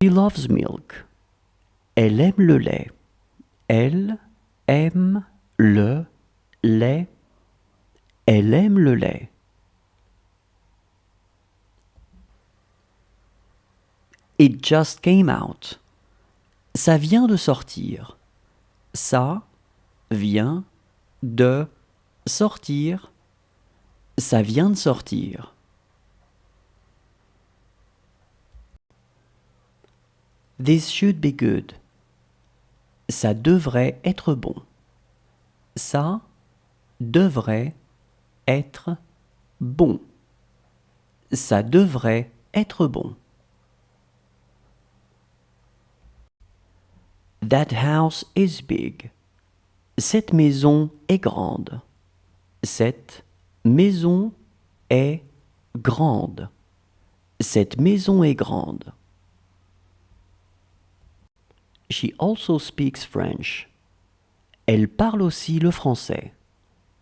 She loves milk. Elle aime le lait. Elle aime le lait. Elle aime le lait. It just came out. Ça vient de sortir. Ça vient de sortir. Ça vient de sortir. This should be good. Ça devrait être bon. Ça devrait être bon. Ça devrait être bon. That house is big. Cette maison est grande. Cette maison est grande. Cette maison est grande. She also speaks French. Elle parle aussi le français.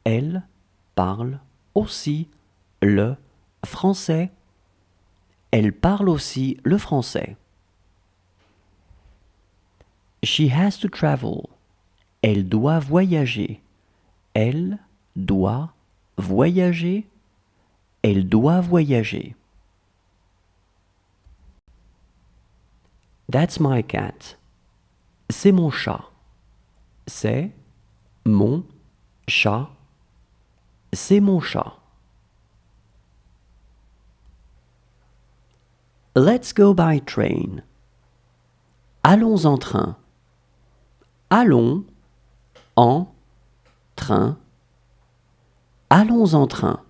Elle parle aussi le français. Elle parle aussi le français. She has to travel. Elle doit voyager. Elle doit voyager. Elle doit voyager. That's my cat. C'est mon chat. C'est mon chat. C'est mon chat. Let's go by train. Allons en train. Allons en train. Allons en train.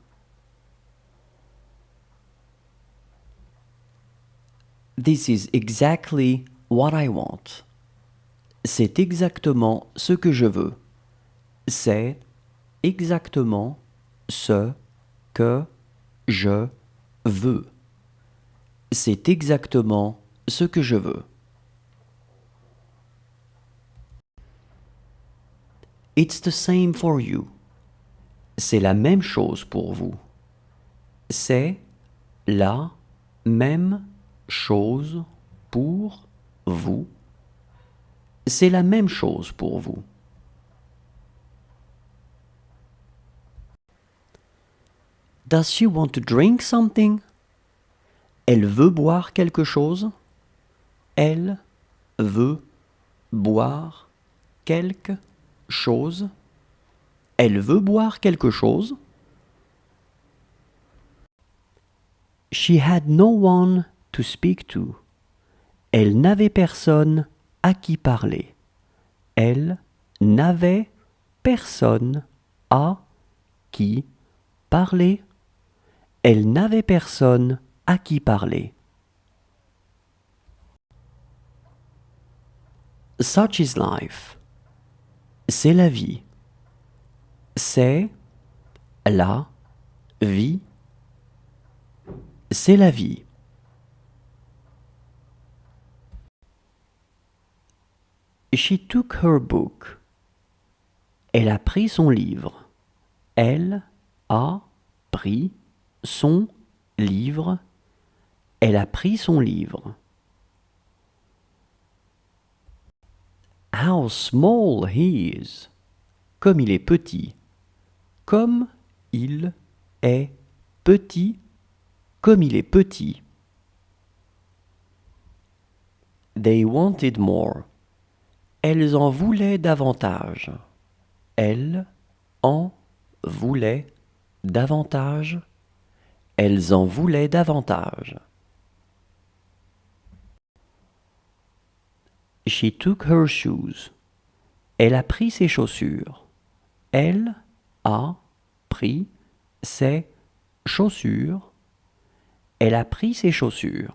This is exactly what I want. C'est exactement ce que je veux. C'est exactement ce que je veux. C'est exactement ce que je veux. It's the same for you. C'est la même chose pour vous. C'est la même chose pour vous. C'est la même chose pour vous. Does she want to drink something? Elle veut boire quelque chose? Elle veut boire quelque chose? Elle veut boire quelque chose? She had no one to speak to. Elle n'avait personne à qui parler. Elle n'avait personne à qui parler. Elle n'avait personne à qui parler. Such is life. C'est la vie. C'est la vie. C'est la vie. She took her book. Elle a pris son livre. Elle a pris son livre. Elle a pris son livre. How small he is. Comme il est petit. Comme il est petit. Comme il est petit. They wanted more. Elles en voulaient davantage. Elles en voulaient davantage. Elles en voulaient davantage. She took her shoes. Elle a pris ses chaussures. Elle a pris ses chaussures. Elle a pris ses chaussures.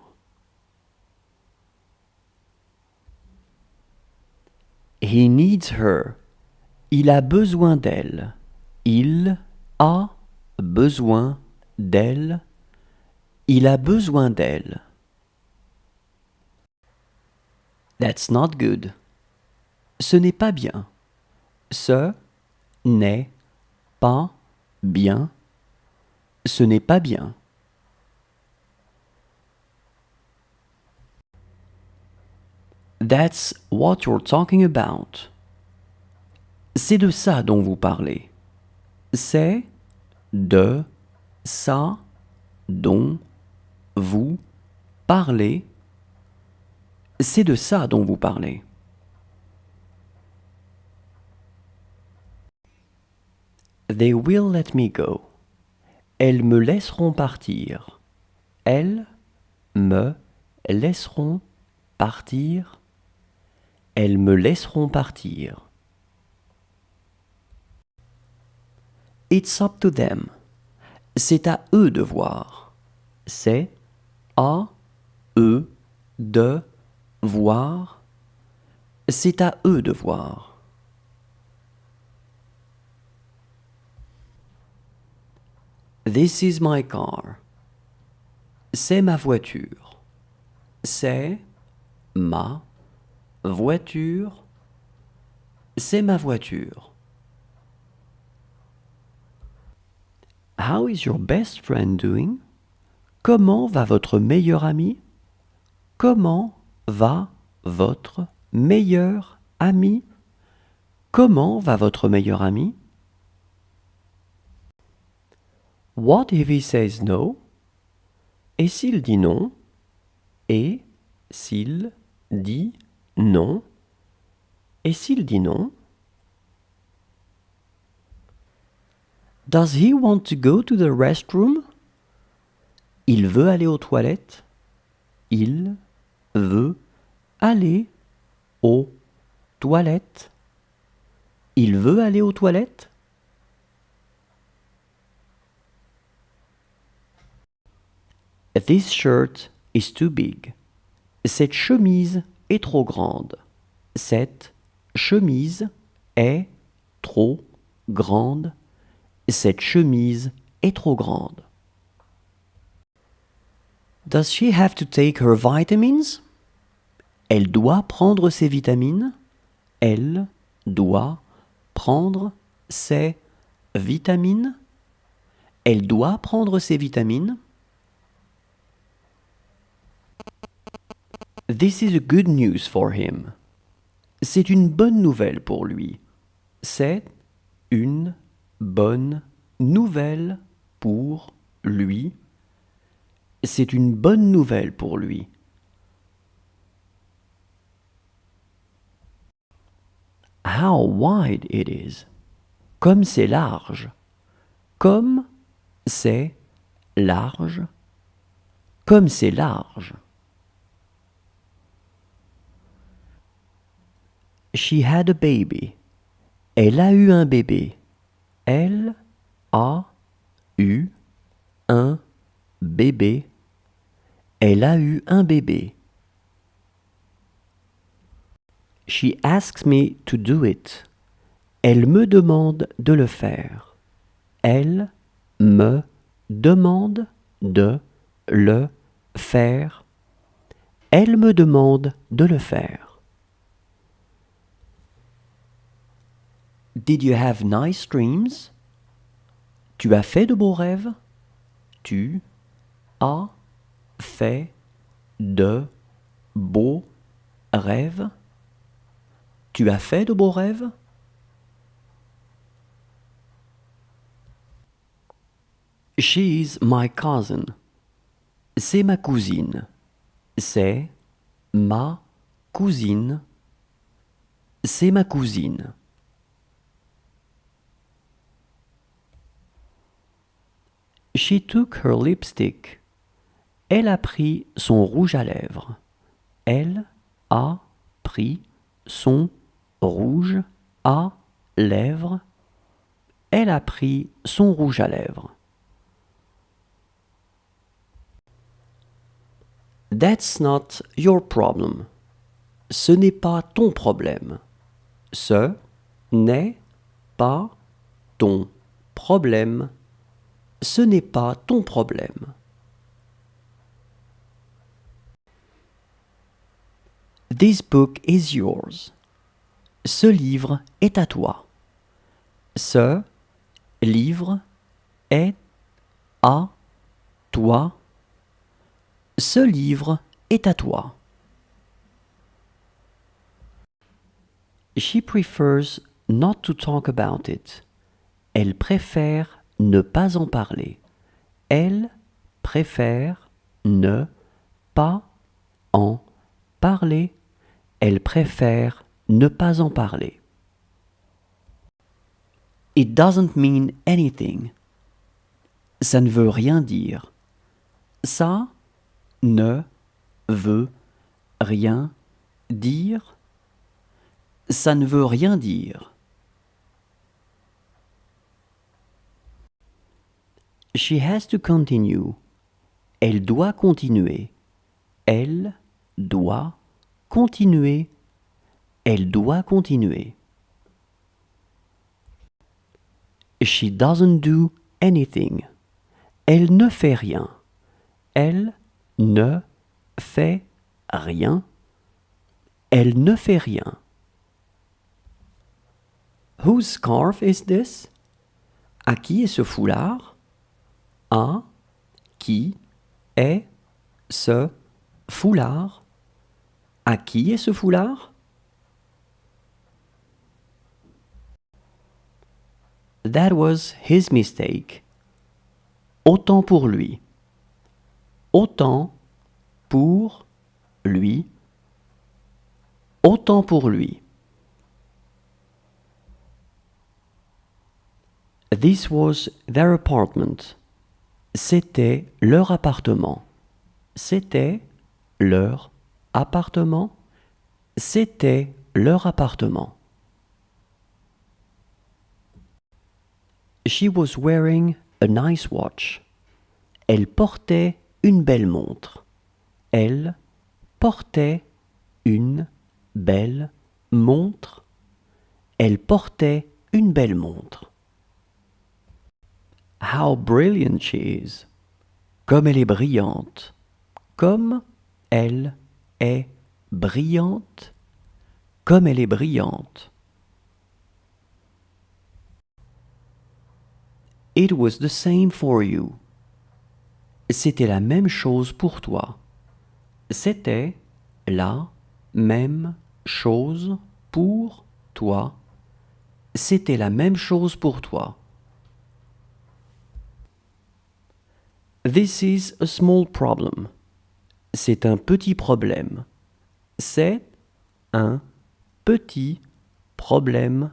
He needs her. Il a besoin d'elle. Il a besoin d'elle. Il a besoin d'elle. That's not good. Ce n'est pas bien. Ce n'est pas bien. Ce n'est pas bien. That's what you're talking about. C'est de ça dont vous parlez. C'est de ça dont vous parlez. C'est de ça dont vous parlez. They will let me go. Elles me laisseront partir. Elles me laisseront partir. Elles me laisseront partir. It's up to them. C'est à eux de voir. C'est à eux de voir. C'est à eux de voir. This is my car. C'est ma voiture. C'est ma voiture. C'est ma voiture. How is your best friend doing? Comment va votre meilleur ami? Comment va votre meilleur ami? Comment va votre meilleur ami? What if he says no? Et s'il dit non? Et s'il dit non? Et s'il dit non? Does he want to go to the restroom? Il veut aller aux toilettes. Il veut aller aux toilettes. Il veut aller aux toilettes. This shirt is too big. Cette chemise est trop grande. Cette chemise est trop grande. Cette chemise est trop grande. Does she have to take her vitamins? Elle doit prendre ses vitamines. Elle doit prendre ses vitamines. Elle doit prendre ses vitamines. This is a good news for him. C'est une bonne nouvelle pour lui. C'est une bonne nouvelle pour lui. C'est une bonne nouvelle pour lui. How wide it is. Comme c'est large. Comme c'est large. Comme c'est large. She had a baby. Elle a eu un bébé. Elle a eu un bébé. Elle a eu un bébé. She asks me to do it. Elle me demande de le faire. Elle me demande de le faire. Elle me demande de le faire. Did you have nice dreams? Tu as fait de beaux rêves? Tu as fait de beaux rêves? Tu as fait de beaux rêves? She's my cousin. C'est ma cousine. C'est ma cousine. C'est ma cousine. She took her lipstick. Elle a pris son rouge à lèvres. Elle a pris son rouge à lèvres. Elle a pris son rouge à lèvres. That's not your problem. Ce n'est pas ton problème. Ce n'est pas ton problème. Ce n'est pas ton problème. This book is yours. Ce livre est à toi. Ce livre est à toi. Ce livre est à toi. She prefers not to talk about it. Elle préfère ne pas en parler. Elle préfère ne pas en parler. Elle préfère ne pas en parler. It doesn't mean anything. Ça ne veut rien dire. Ça ne veut rien dire. Ça ne veut rien dire. She has to continue. Elle doit continuer. Elle doit continuer. Elle doit continuer. She doesn't do anything. Elle ne fait rien. Elle ne fait rien. Elle ne fait rien. Whose scarf is this? À qui est ce foulard? À qui est ce foulard? À qui est ce foulard? That was his mistake. Autant pour lui. Autant pour lui. Autant pour lui. This was their apartment. C'était leur appartement. C'était leur appartement. C'était leur appartement. She was wearing a nice watch. Elle portait une belle montre. Elle portait une belle montre. Elle portait une belle montre. How brilliant she is. Comme elle est brillante. Comme elle est brillante. Comme elle est brillante. It was the same for you. C'était la même chose pour toi. C'était la même chose pour toi. C'était la même chose pour toi. This is a small problem. C'est un petit problème. C'est un petit problème.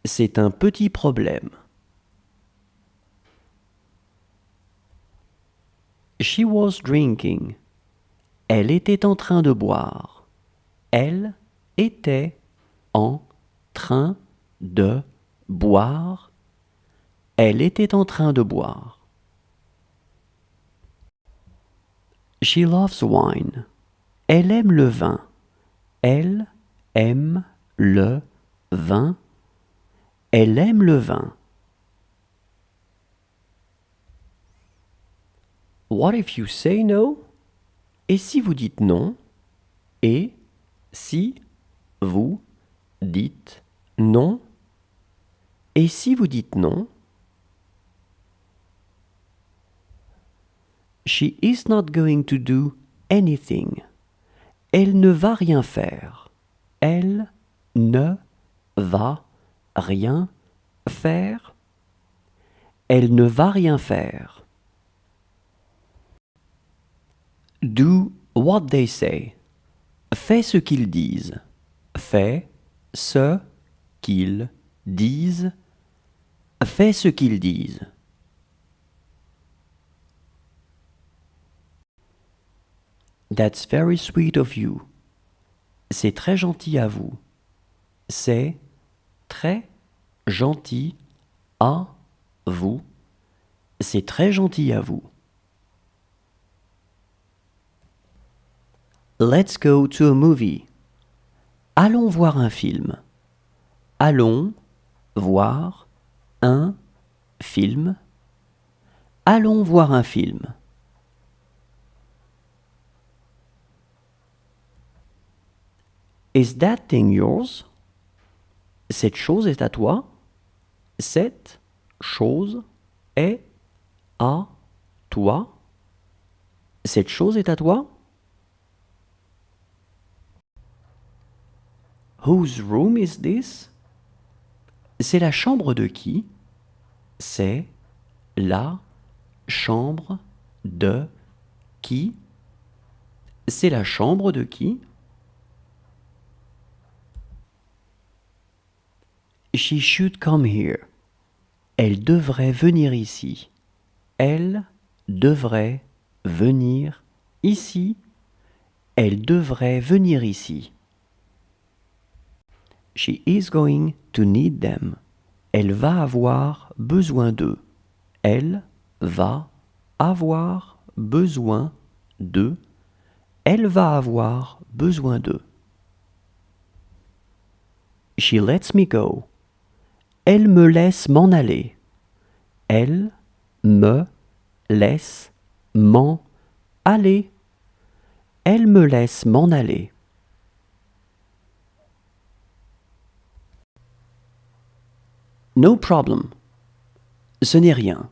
C'est un petit problème. She was drinking. Elle était en train de boire. Elle était en train de boire. Elle était en train de boire. She loves wine. Elle aime le vin. Elle aime le vin. Elle aime le vin. What if you say no? Et si vous dites non? Et si vous dites non? Et si vous dites non? She is not going to do anything. Elle ne va rien faire. Elle ne va rien faire. Elle ne va rien faire. Do what they say. Fais ce qu'ils disent. Fais ce qu'ils disent. Fais ce qu'ils disent. That's very sweet of you. C'est très gentil à vous. C'est très gentil à vous. C'est très gentil à vous. Let's go to a movie. Allons voir un film. Allons voir un film. Allons voir un film. Is that thing yours? Cette chose est à toi? Cette chose est à toi? Cette chose est à toi? Whose room is this? C'est la chambre de qui? C'est la chambre de qui? C'est la chambre de qui? She should come here. Elle devrait venir ici. Elle devrait venir ici. Elle devrait venir ici. She is going to need them. Elle va avoir besoin d'eux. Elle va avoir besoin d'eux. Elle va avoir besoin d'eux. She lets me go. Elle me laisse m'en aller. Elle me laisse m'en aller. Elle me laisse m'en aller. No problem. Ce n'est rien.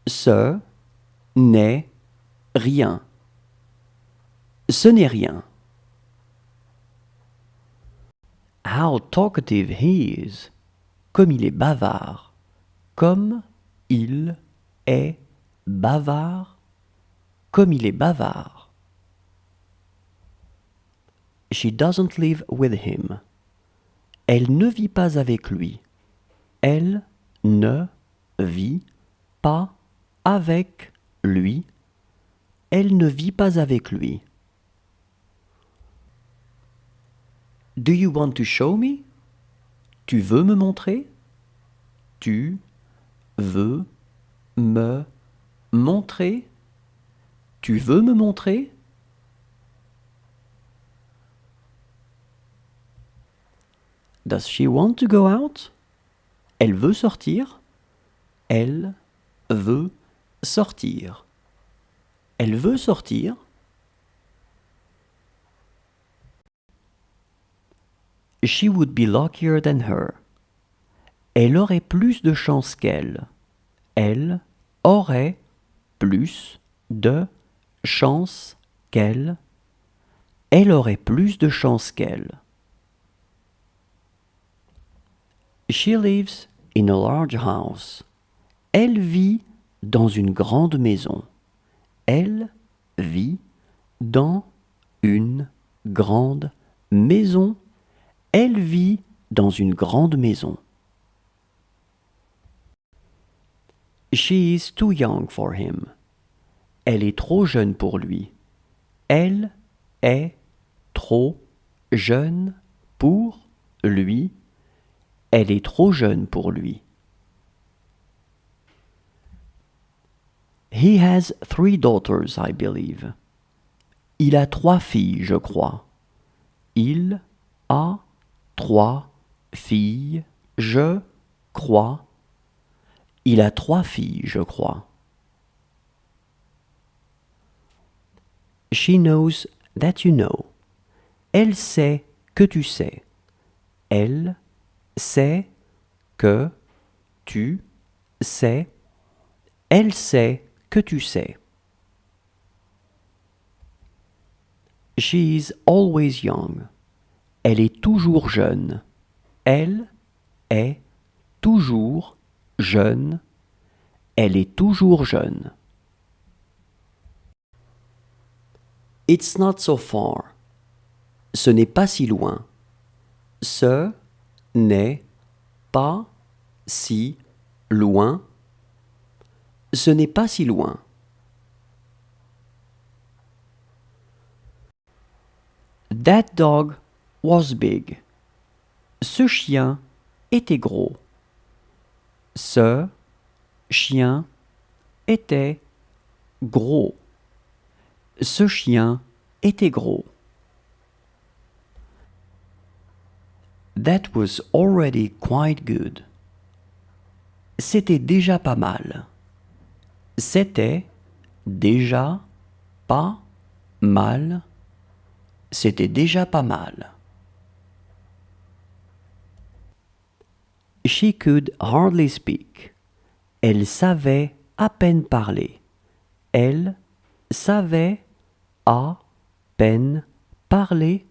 Ce n'est rien. Ce n'est rien. How talkative he is. Comme il est bavard. Comme il est bavard. Comme il est bavard. She doesn't live with him. Elle ne vit pas avec lui. Elle ne vit pas avec lui. Elle ne vit pas avec lui. Do you want to show me? Tu veux me montrer? Tu veux me montrer? Tu veux me montrer? Does she want to go out? Elle veut sortir? Elle veut sortir. Elle veut sortir? She would be luckier than her. Elle aurait plus de chance qu'elle. Elle aurait plus de chance qu'elle. Elle aurait plus de chance qu'elle. She lives in a large house. Elle vit dans une grande maison. Elle vit dans une grande maison. Elle vit dans une grande maison. She is too young for him. Elle est trop jeune pour lui. Elle est trop jeune pour lui. Elle est trop jeune pour lui. He has 3 daughters, I believe. Il a 3 filles, je crois. Il a 3 filles, je crois. Il a 3 filles, je crois. She knows that you know. Elle sait que tu sais. Elle sait que tu sais. Elle sait que tu sais. She is always young. Elle est toujours jeune. Elle est toujours jeune. Elle est toujours jeune. It's not so far. Ce n'est pas si loin. Ce n'est pas si loin. Ce n'est pas si loin. That dog was big. Ce chien était gros. Ce chien était gros. Ce chien était gros. That was already quite good. C'était déjà pas mal. C'était déjà pas mal. C'était déjà pas mal. She could hardly speak. Elle savait à peine parler. Elle savait à peine parler.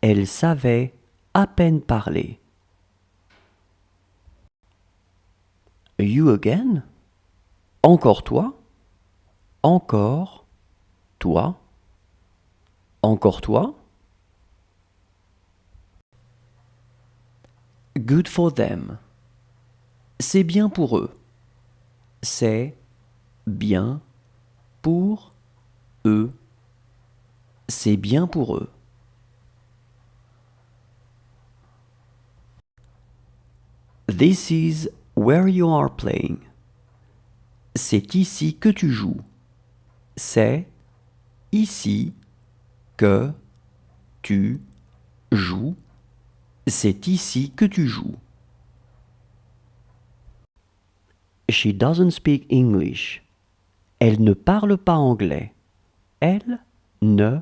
Elle savait à peine parlé. You again? Encore toi? Encore toi? Encore toi? Good for them. C'est bien pour eux. C'est bien pour eux. C'est bien pour eux. This is where you are playing. C'est ici que tu joues. C'est ici que tu joues. C'est ici que tu joues. She doesn't speak English. Elle ne parle pas anglais. Elle ne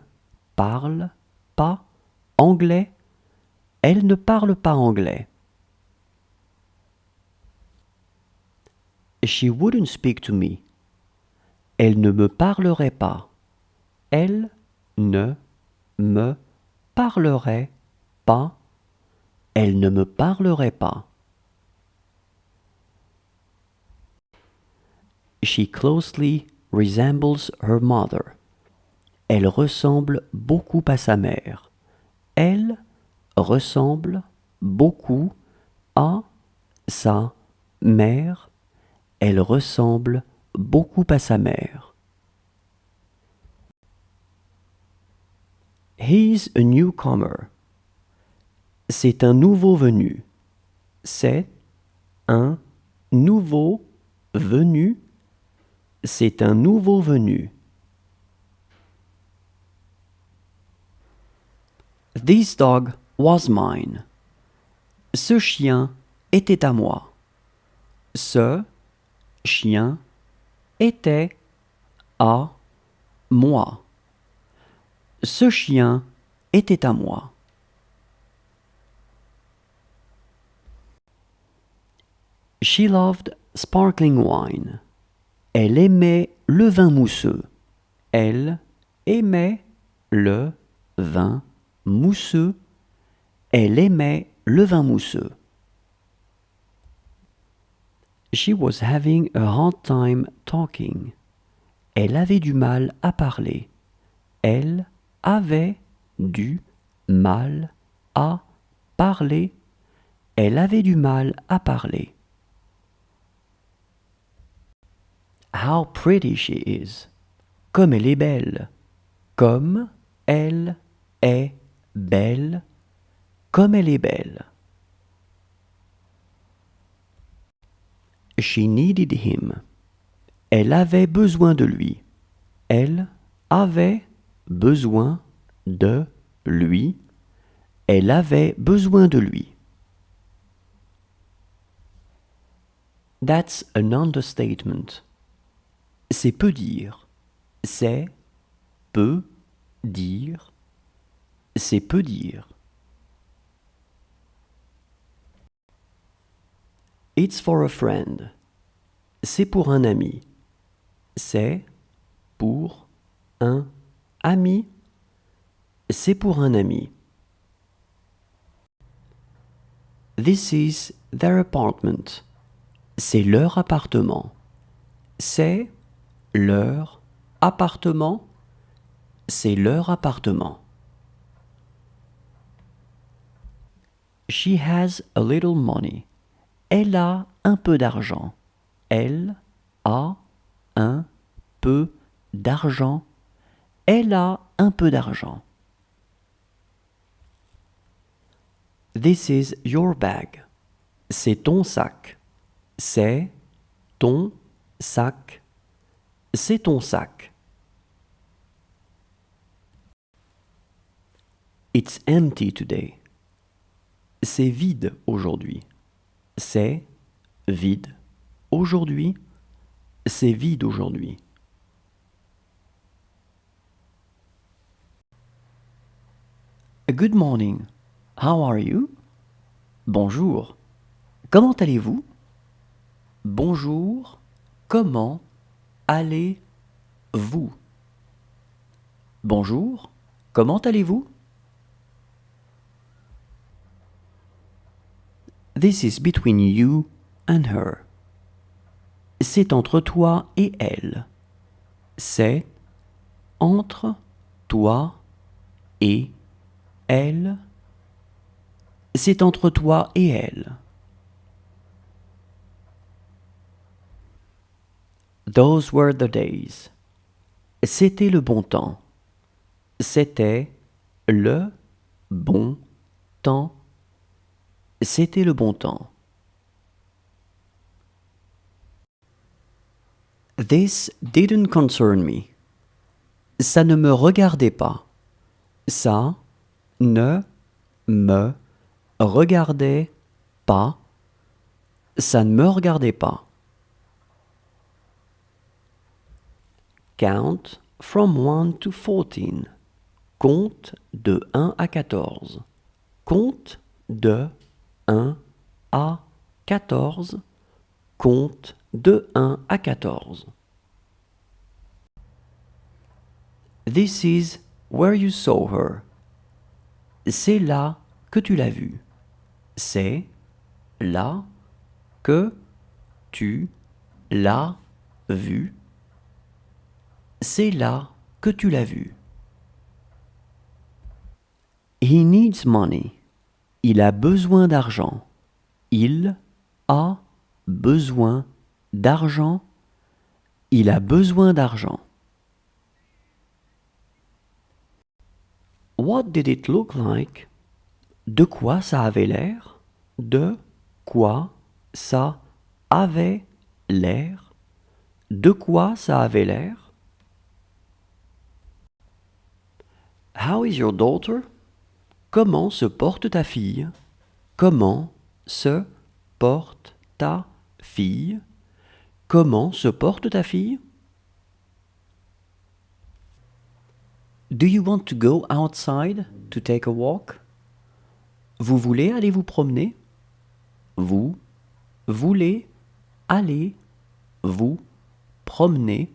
parle pas anglais. Elle ne parle pas anglais. She wouldn't speak to me. Elle ne me parlerait pas. Elle ne me parlerait pas. Elle ne me parlerait pas. She closely resembles her mother. Elle ressemble beaucoup à sa mère. Elle ressemble beaucoup à sa mère. Elle ressemble beaucoup à sa mère. He's a newcomer. C'est un nouveau venu. C'est un nouveau venu. C'est un nouveau venu. This dog was mine. Ce chien était à moi. Ce chien était à moi. Ce chien était à moi. She loved sparkling wine. Elle aimait le vin mousseux. Elle aimait le vin mousseux. Elle aimait le vin mousseux. She was having a hard time talking. Elle avait du mal à parler. Elle avait du mal à parler. Elle avait du mal à parler. How pretty she is. Comme elle est belle. Comme elle est belle. Comme elle est belle. She needed him. Elle avait besoin de lui. Elle avait besoin de lui. Elle avait besoin de lui. That's an understatement. C'est peu dire. C'est peu dire. C'est peu dire. It's for a friend. C'est pour un ami. C'est pour un ami. C'est pour un ami. This is their apartment. C'est leur appartement. C'est leur appartement. C'est leur appartement. She has a little money. Elle a un peu d'argent. Elle a un peu d'argent. Elle a un peu d'argent. This is your bag. C'est ton sac. C'est ton sac. C'est ton sac. It's empty today. C'est vide aujourd'hui. C'est vide aujourd'hui. C'est vide aujourd'hui. Good morning. How are you? Bonjour. Comment allez-vous? Bonjour. Comment allez-vous? Bonjour. Comment allez-vous? This is between you and her. C'est entre toi et elle. C'est entre toi et elle. C'est entre toi et elle. Those were the days. C'était le bon temps. C'était le bon temps. C'était le bon temps. This didn't concern me. Ça ne me regardait pas. Ça ne me regardait pas. Ça ne me regardait pas. Count from 1 to 14. Compte de 1 à 14. Compte de 1 à 14. Compte de 1 à 14. This is where you saw her. C'est là que tu l'as vue. C'est là que tu l'as vue. C'est là que tu l'as vue. He needs money. Il a besoin d'argent. Il a besoin d'argent. Il a besoin d'argent. What did it look like? De quoi ça avait l'air? De quoi ça avait l'air? De quoi ça avait l'air? How is your daughter? Comment se porte ta fille? Comment se porte ta fille? Comment se porte ta fille? Do you want to go outside to take a walk? Vous voulez aller vous promener? Vous voulez aller vous promener?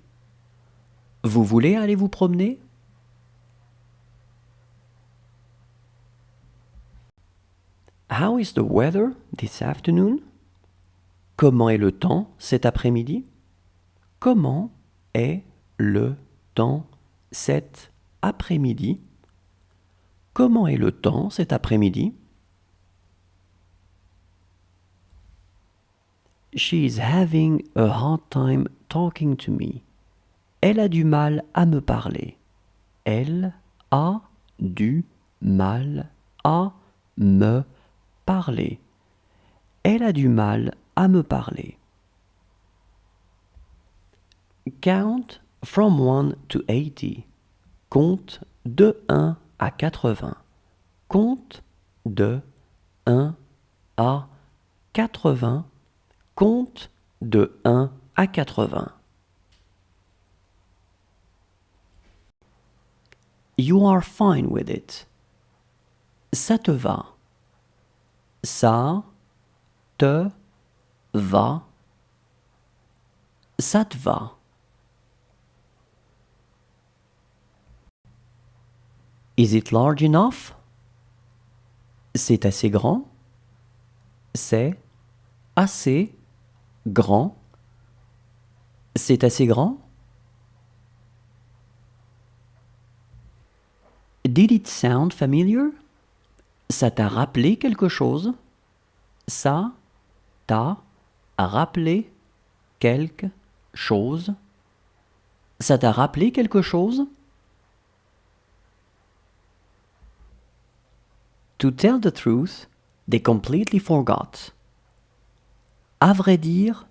Vous voulez aller vous promener? How is the weather this afternoon? Comment est le temps cet après-midi? Comment est le temps cet après-midi? Comment est le temps cet après-midi? She is having a hard time talking to me. Elle a du mal à me parler. Elle a du mal à me parler. Elle a du mal à me parler. Count from 1 to 80. Compte de 1 à 80. Compte de 1 à 80. Compte de 1 à 80. You are fine with it. Ça te va. Ça te va. Ça te va. Is it large enough? C'est assez grand. C'est assez grand. C'est assez grand. Did it sound familiar? Ça t'a rappelé quelque chose? Ça t'a rappelé quelque chose? Ça t'a rappelé quelque chose? To tell the truth, they completely forgot. À vrai dire,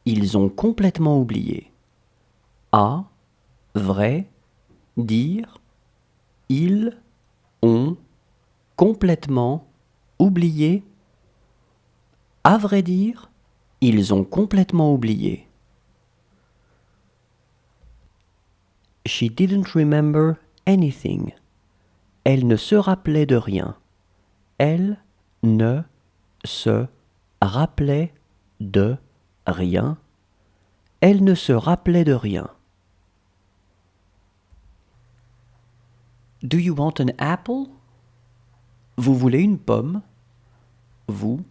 ils ont complètement oublié. À vrai dire, ils ont complètement oublié. À vrai dire, ils ont complètement oublié. She didn't remember anything. Elle ne se rappelait de rien. Elle ne se rappelait de rien. Elle ne se rappelait de rien. Do you want an apple? Vous voulez une pomme? Vous